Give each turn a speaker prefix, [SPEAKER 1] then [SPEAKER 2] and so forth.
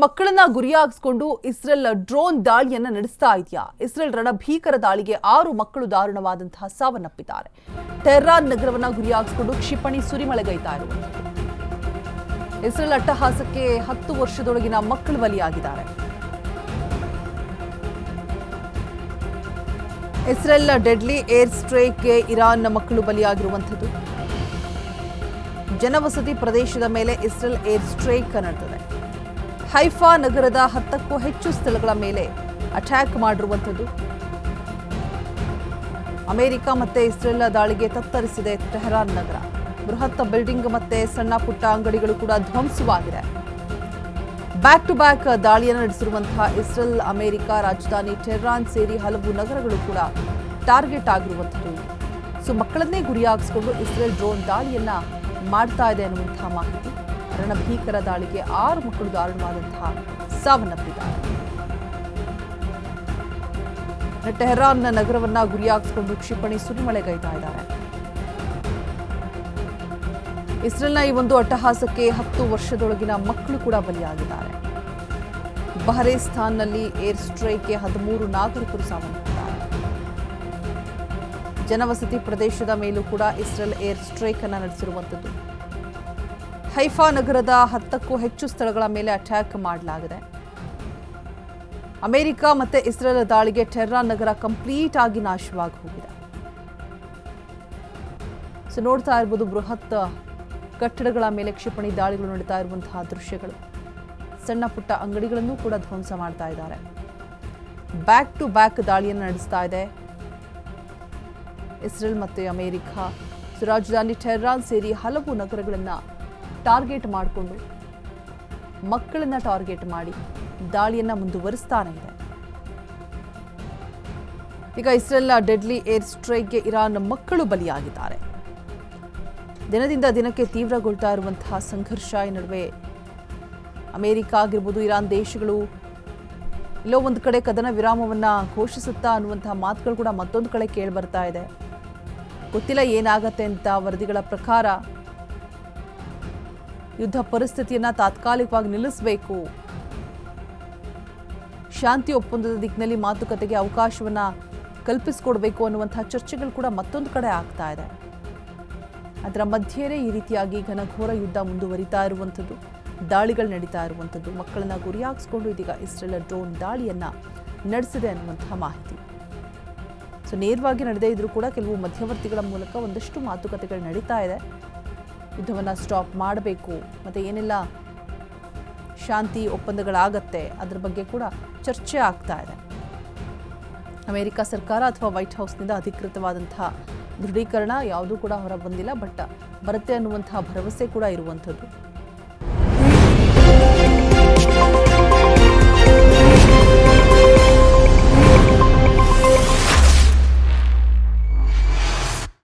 [SPEAKER 1] ಮಕ್ಕಳನ್ನ ಗುರಿಯಾಗಿಸಿಕೊಂಡು Israel drone ದಾಳಿಯನ್ನ ನಡೆಸ್ತಾ ಇದೆಯಾ? ಇಸ್ರೇಲ್ ರಣಭೀಕರ ದಾಳಿಗೆ 6 ಮಕ್ಕಳು ದಾರುಣವಾದಂತಹ ಸಾವನ್ನಪ್ಪಿದ್ದಾರೆ. ಟೆಹರಾನ್ ನಗರವನ್ನ ಗುರಿಯಾಗಿಸಿಕೊಂಡು ಕ್ಷಿಪಣಿ ಸುರಿಮಳೆಗೈತಾ ಇರುವಂಥದ್ದು. ಇಸ್ರೇಲ್ ಅಟ್ಟಹಾಸಕ್ಕೆ 10 ವರ್ಷದೊಳಗಿನ ಮಕ್ಕಳು ಬಲಿಯಾಗಿದ್ದಾರೆ. ಇಸ್ರೇಲ್ ಡೆಡ್ಲಿ ಏರ್ ಸ್ಟ್ರೈಕ್ಗೆ ಇರಾನ್ನ ಮಕ್ಕಳು ಬಲಿಯಾಗಿರುವಂಥದ್ದು. ಜನವಸತಿ ಪ್ರದೇಶದ ಮೇಲೆ ಇಸ್ರೇಲ್ ಏರ್ ಸ್ಟ್ರೈಕ್ ನಡೆದಿದೆ. ಹೈಫಾ ನಗರದ 10ಕ್ಕೂ ಹೆಚ್ಚು ಸ್ಥಳಗಳ ಮೇಲೆ ಅಟ್ಯಾಕ್ ಮಾಡಿರುವಂಥದ್ದು. ಅಮೆರಿಕ ಮತ್ತೆ ಇಸ್ರೇಲ್ ದಾಳಿಗೆ ತತ್ತರಿಸಿದೆ ಟೆಹರಾನ್ ನಗರ. ಬೃಹತ್ ಬಿಲ್ಡಿಂಗ್ ಮತ್ತೆ ಸಣ್ಣ ಪುಟ್ಟ ಅಂಗಡಿಗಳು ಕೂಡ ಧ್ವಂಸವಾಗಿದೆ. ಬ್ಯಾಕ್ ಟು ಬ್ಯಾಕ್ ದಾಳಿಯನ್ನು ನಡೆಸಿರುವಂತಹ ಇಸ್ರೇಲ್ ಅಮೆರಿಕ ರಾಜಧಾನಿ ಟೆಹರಾನ್ ಸೇರಿ ಹಲವು ನಗರಗಳು ಕೂಡ ಟಾರ್ಗೆಟ್ ಆಗಿರುವಂಥದ್ದು. ಮಕ್ಕಳನ್ನೇ ಗುರಿಯಾಗಿಸಿಕೊಂಡು ಇಸ್ರೇಲ್ ಡ್ರೋನ್ ದಾಳಿಯನ್ನ ಮಾಡ್ತಾ ಇದೆ ಅನ್ನುವಂತಹ ಮಾಹಿತಿ. ರಣಭೀಕರ ದಾಳಿಗೆ 6 ಮಕ್ಕಳು ದಾರುಣವಾದಂತಹ ಸಾವನ್ನಪ್ಪಿದ್ದಾರೆ. ಟೆಹರಾನ್ ನಗರವನ್ನ ಗುರಿಯಾಗಿಸಿಕೊಂಡು ಕ್ಷಿಪಣಿ ಸುರಿಮಳೆಗೈತಾ ಇದ್ದಾರೆ. ಇಸ್ರೇಲ್ನ ಈ ಒಂದು ಅಟ್ಟಹಾಸಕ್ಕೆ 10 ವರ್ಷದೊಳಗಿನ ಮಕ್ಕಳು ಕೂಡ ಬಲಿಯಾಗಿದ್ದಾರೆ. ಬಹರೇಸ್ತಾನ್ನಲ್ಲಿ ಏರ್ ಸ್ಟ್ರೈಕ್ಗೆ 13 ನಾಗರಿಕರು ಸಾವನ್ನಪ್ಪಿದ್ದಾರೆ. ಜನವಸತಿ ಪ್ರದೇಶದ ಮೇಲೂ ಕೂಡ ಇಸ್ರೇಲ್ ಏರ್ ಸ್ಟ್ರೈಕ್ ಅನ್ನು ನಡೆಸಿರುವಂಥದ್ದು. ಹೈಫಾ ನಗರದ 10ಕ್ಕೂ ಹೆಚ್ಚು ಸ್ಥಳಗಳ ಮೇಲೆ ಅಟ್ಯಾಕ್ ಮಾಡಲಾಗಿದೆ. ಅಮೆರಿಕ ಮತ್ತೆ ಇಸ್ರೇಲ್ ದಾಳಿಗೆ ಟೆಹರಾನ್ ನಗರ ಕಂಪ್ಲೀಟ್ ಆಗಿ ನಾಶವಾಗಿ ಹೋಗಿದೆ. ನೋಡ್ತಾ ಇರಬಹುದು ಬೃಹತ್ ಕಟ್ಟಡಗಳ ಮೇಲೆ ಕ್ಷಿಪಣಿ ದಾಳಿಗಳು ನಡೀತಾ ಇರುವಂತಹ ದೃಶ್ಯಗಳು. ಸಣ್ಣ ಪುಟ್ಟ ಅಂಗಡಿಗಳನ್ನು ಕೂಡ ಧ್ವಂಸ ಮಾಡ್ತಾ ಇದ್ದಾರೆ. ಬ್ಯಾಕ್ ಟು ಬ್ಯಾಕ್ ದಾಳಿಯನ್ನು ನಡೆಸ್ತಾ ಇದೆ ಇಸ್ರೇಲ್ ಮತ್ತು ಅಮೆರಿಕ. ರಾಜಧಾನಿ ಟೆಹರಾನ್ ಸೇರಿ ಹಲವು ನಗರಗಳನ್ನು ಟಾರ್ಗೆಟ್ ಮಾಡಿಕೊಂಡು ಮಕ್ಕಳನ್ನ ಟಾರ್ಗೆಟ್ ಮಾಡಿ ದಾಳಿಯನ್ನ ಮುಂದುವರಿಸ್ತಾನೆ ಇದೆ. ಈಗ ಇಸ್ರೇಲ್ ಡೆಡ್ಲಿ ಏರ್ ಸ್ಟ್ರೈಕ್ಗೆ ಇರಾನ್ ಮಕ್ಕಳು ಬಲಿಯಾಗಿದ್ದಾರೆ. ದಿನದಿಂದ ದಿನಕ್ಕೆ ತೀವ್ರಗೊಳ್ತಾ ಇರುವಂತಹ ಸಂಘರ್ಷ ಈ ನಡುವೆ ಅಮೆರಿಕ ಆಗಿರ್ಬೋದು, ಇರಾನ್ ದೇಶಗಳು ಎಲ್ಲೋ ಒಂದು ಕಡೆ ಕದನ ವಿರಾಮವನ್ನ ಘೋಷಿಸುತ್ತಾ ಅನ್ನುವಂತಹ ಮಾತುಗಳು ಕೂಡ ಮತ್ತೊಂದು ಕಡೆ ಕೇಳಿ ಬರ್ತಾ ಇದೆ. ಗೊತ್ತಿಲ್ಲ ಏನಾಗತ್ತೆ ಅಂತ. ವರದಿಗಳ ಪ್ರಕಾರ ಯುದ್ಧ ಪರಿಸ್ಥಿತಿಯನ್ನ ತಾತ್ಕಾಲಿಕವಾಗಿ ನಿಲ್ಲಿಸಬೇಕು, ಶಾಂತಿ ಒಪ್ಪಂದದ ದಿಕ್ಕಿನಲ್ಲಿ ಮಾತುಕತೆಗೆ ಅವಕಾಶವನ್ನ ಕಲ್ಪಿಸಿಕೊಡ್ಬೇಕು ಅನ್ನುವಂತಹ ಚರ್ಚೆಗಳು ಕೂಡ ಮತ್ತೊಂದು ಕಡೆ ಆಗ್ತಾ ಇದೆ. ಅದರ ಮಧ್ಯೆಯೇ ಈ ರೀತಿಯಾಗಿ ಘನಘೋರ ಯುದ್ಧ ಮುಂದುವರಿತಾ ಇರುವಂಥದ್ದು, ದಾಳಿಗಳು ನಡೀತಾ ಇರುವಂಥದ್ದು. ಮಕ್ಕಳನ್ನ ಗುರಿಯಾಗಿಸಿಕೊಂಡು ಇದೀಗ ಇಸ್ರೇಲ್ ಡ್ರೋನ್ ದಾಳಿಯನ್ನ ನಡೆಸಿದೆ ಅನ್ನುವಂತಹ ಮಾಹಿತಿ. ನೇರವಾಗಿ ನಡೆದೇ ಇದ್ರೂ ಕೂಡ ಕೆಲವು ಮಧ್ಯವರ್ತಿಗಳ ಮೂಲಕ ಒಂದಷ್ಟು ಮಾತುಕತೆಗಳು ನಡೀತಾ ಇದೆ. ಯುದ್ಧವನ್ನ ಸ್ಟಾಪ್ ಮಾಡಬೇಕು, ಮತ್ತೆ ಏನೆಲ್ಲ ಶಾಂತಿ ಒಪ್ಪಂದಗಳಾಗತ್ತೆ ಅದರ ಬಗ್ಗೆ ಕೂಡ ಚರ್ಚೆ ಆಗ್ತಾ ಇದೆ. ಅಮೆರಿಕ ಸರ್ಕಾರ ಅಥವಾ ವೈಟ್ ಹೌಸ್ನಿಂದ ಅಧಿಕೃತವಾದಂತಹ ದೃಢೀಕರಣ ಯಾವುದೂ ಕೂಡ ಹೊರ ಬಂದಿಲ್ಲ, ಬಟ್ ಬರುತ್ತೆ ಅನ್ನುವಂತಹ ಭರವಸೆ ಕೂಡ ಇರುವಂಥದ್ದು.